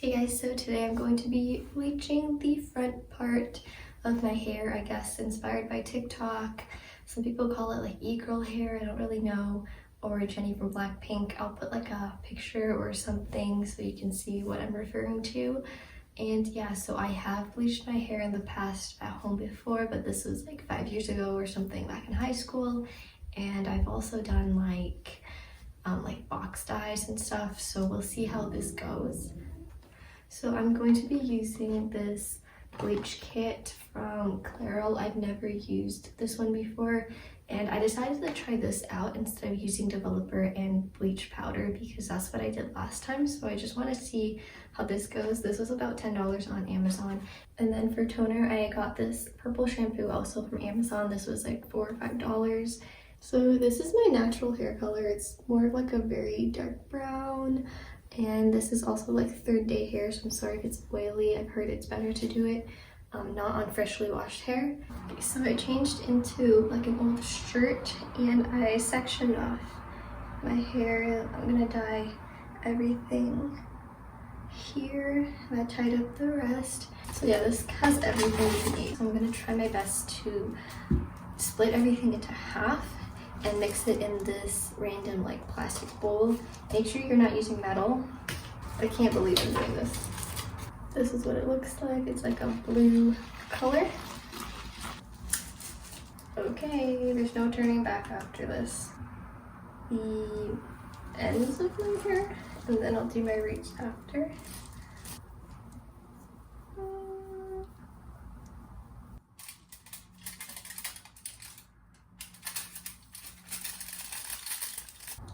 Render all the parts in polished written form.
Hey guys, so today I'm going to be bleaching the front part of my hair, I guess inspired by TikTok. Some people call it like e-girl hair, I don't really know, or Jennie from Blackpink. I'll put like a picture or something so you can see what I'm referring to. And yeah, so I have bleached my hair in the past at home before, but this was like 5 years ago or something back in high school. And I've also done like box dyes and stuff, so we'll see how this goes. So I'm going to be using this bleach kit from Clairol. I've never used this one before, and I decided to try this out instead of using developer and bleach powder because that's what I did last time. So I just want to see how this goes. This was about $10 on Amazon. And then for toner, I got this purple shampoo also from Amazon. This was like $4 or $5. So this is my natural hair color. It's more of like a very dark brown. And this is also like third day hair, so I'm sorry if it's oily. I've heard it's better to do it not on freshly washed hair. Okay, so I changed into like an old shirt and I sectioned off my hair. I'm gonna dye everything here and I tied up the rest. So yeah, this has everything you need. So I'm gonna try my best to split everything into half and mix it in this random like plastic bowl. Make sure you're not using metal. I can't believe I'm doing this. This is what it looks like. It's like a blue color. Okay, there's no turning back after this. The ends of my hair, and then I'll do my roots after.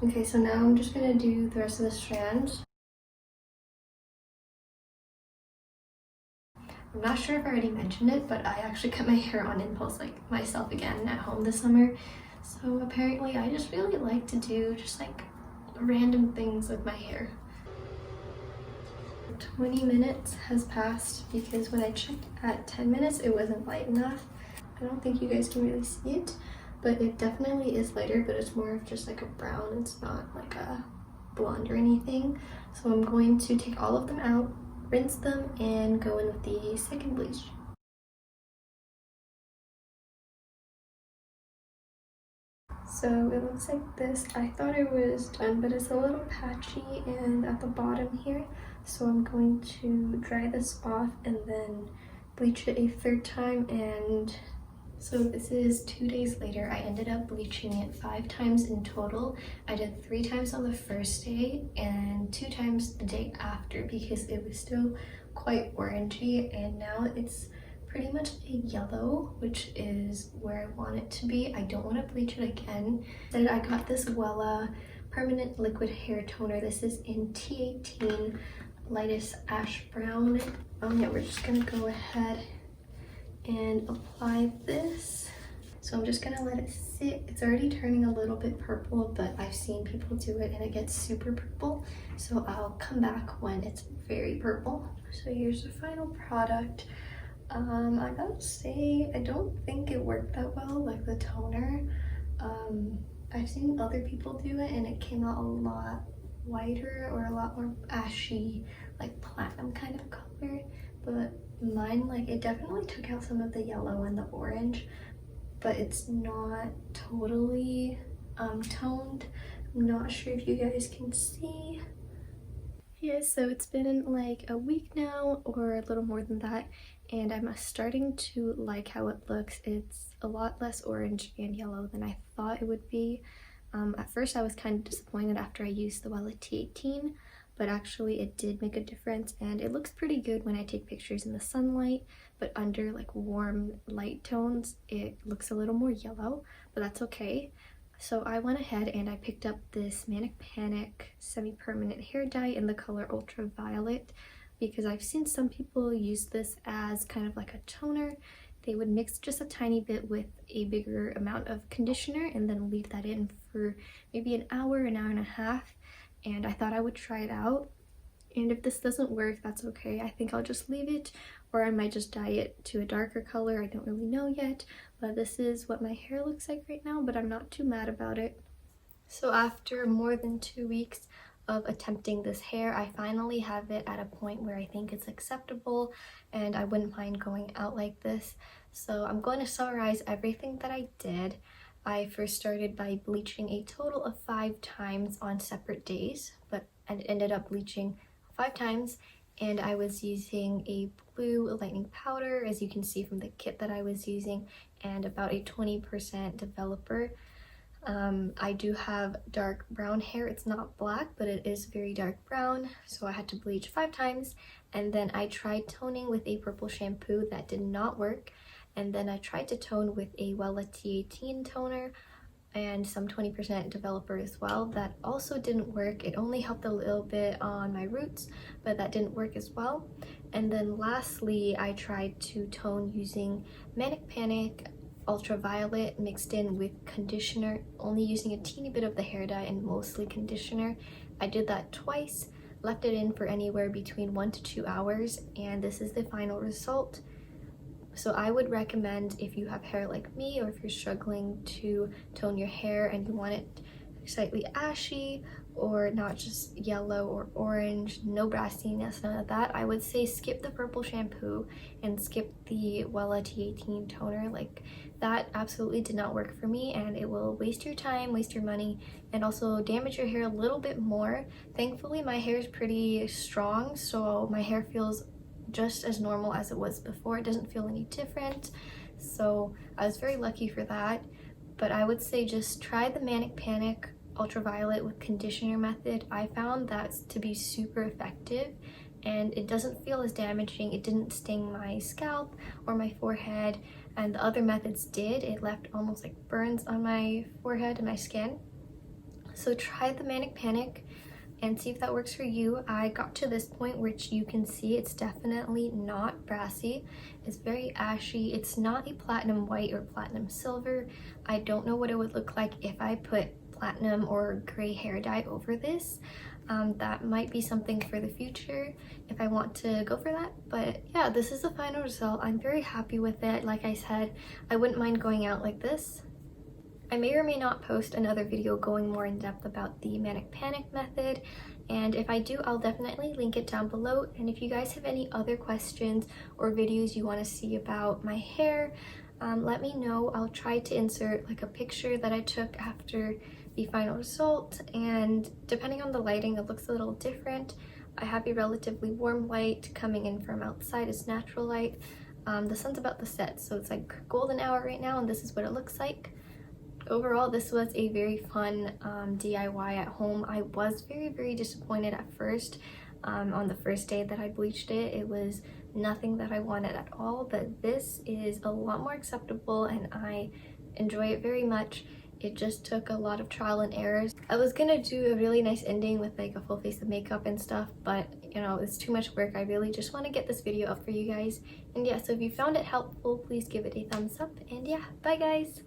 Okay, so now I'm just gonna do the rest of the strands. I'm not sure if I already mentioned it, but I actually cut my hair on impulse like myself again at home this summer. So apparently I just really like to do just like random things with my hair. 20 minutes has passed because when I checked at 10 minutes, it wasn't light enough. I don't think you guys can really see it, but it definitely is lighter, but it's more of just like a brown. It's not like a blonde or anything. So I'm going to take all of them out, rinse them, and go in with the second bleach. So it looks like this. I thought it was done, but it's a little patchy and at the bottom here. So I'm going to dry this off and then bleach it a third time. And so this is 2 days later. I ended up bleaching it 5 times in total. I did 3 times on the first day and 2 times the day after because it was still quite orangey, and now it's pretty much a yellow, which is where I want it to be. I don't want to bleach it again. Then I got this Wella permanent liquid hair toner. This is in T18 lightest ash brown. Yeah, we're just gonna go ahead and apply this. So I'm just gonna let it sit. It's already turning a little bit purple, but I've seen people do it and it gets super purple. So I'll come back when it's very purple. So here's the final product. I gotta say, I don't think it worked that well, like the toner. I've seen other people do it and it came out a lot whiter or a lot more ashy, like platinum kind of color. But mine, like, it definitely took out some of the yellow and the orange, but it's not totally toned. I'm not sure if you guys can see. Yeah, so it's been like a week now or a little more than that, and I'm starting to like how it looks. It's a lot less orange and yellow than I thought it would be. At first I was kind of disappointed after I used the Wella T18, but actually it did make a difference and it looks pretty good when I take pictures in the sunlight, but under like warm light tones it looks a little more yellow, but that's okay. So I went ahead and I picked up this Manic Panic semi-permanent hair dye in the color Ultraviolet because I've seen some people use this as kind of like a toner. They would mix just a tiny bit with a bigger amount of conditioner and then leave that in for maybe an hour and a half. And I thought I would try it out. And if this doesn't work, that's okay. I think I'll just leave it, or I might just dye it to a darker color. I don't really know yet, but this is what my hair looks like right now, but I'm not too mad about it. So after more than 2 weeks of attempting this hair. I finally have it at a point where I think it's acceptable and I wouldn't mind going out like this. So I'm going to summarize everything that I did. I first started by bleaching a total of 5 times on separate days, but I ended up bleaching 5 times, and I was using a blue lightning powder, as you can see from the kit that I was using, and about a 20% developer. I do have dark brown hair. It's not black, but it is very dark brown, so I had to bleach 5 times. And then I tried toning with a purple shampoo. That did not work. And then I tried to tone with a Wella T18 toner and some 20% developer as well. That also didn't work. It only helped a little bit on my roots, but that didn't work as well. And then lastly, I tried to tone using Manic ultraviolet mixed in with conditioner, only using a teeny bit of the hair dye and mostly conditioner. I did that twice, left it in for anywhere between 1 to 2 hours, and this is the final result. So I would recommend, if you have hair like me, or if you're struggling to tone your hair and you want it slightly ashy or not just yellow or orange, no brassiness, none of that, I would say skip the purple shampoo and skip the Wella T18 toner. Like, that absolutely did not work for me, and it will waste your time, waste your money, and also damage your hair a little bit more. Thankfully, my hair is pretty strong, so my hair feels just as normal as it was before. It doesn't feel any different, so I was very lucky for that. But I would say just try the Manic ultraviolet with conditioner method. I found that to be super effective, and it doesn't feel as damaging. It didn't sting my scalp or my forehead, and the other methods did. It left almost like burns on my forehead and my skin. So try the Manic and see if that works for you. I got to this point, which you can see it's definitely not brassy. It's very ashy. It's not a platinum white or platinum silver. I don't know what it would look like if I put platinum or gray hair dye over this. That might be something for the future if I want to go for that. But yeah, this is the final result. I'm very happy with it. Like I said, I wouldn't mind going out like this. I may or may not post another video going more in depth about the Manic method, and if I do, I'll definitely link it down below. And if you guys have any other questions or videos you want to see about my hair, let me know. I'll try to insert like a picture that I took after the final result, and depending on the lighting, it looks a little different. I have a relatively warm light coming in from outside. It's natural light. The sun's about to set, so it's like golden hour right now, and this is what it looks like. Overall, this was a very fun DIY at home. I was very disappointed at first. On the first day that I bleached it, it was nothing that I wanted at all, but this is a lot more acceptable and I enjoy it very much. It just took a lot of trial and errors. I was gonna do a really nice ending with like a full face of makeup and stuff, but you know, it's too much work. I really just want to get this video up for you guys. And yeah, so if you found it helpful, please give it a thumbs up, and yeah, bye guys.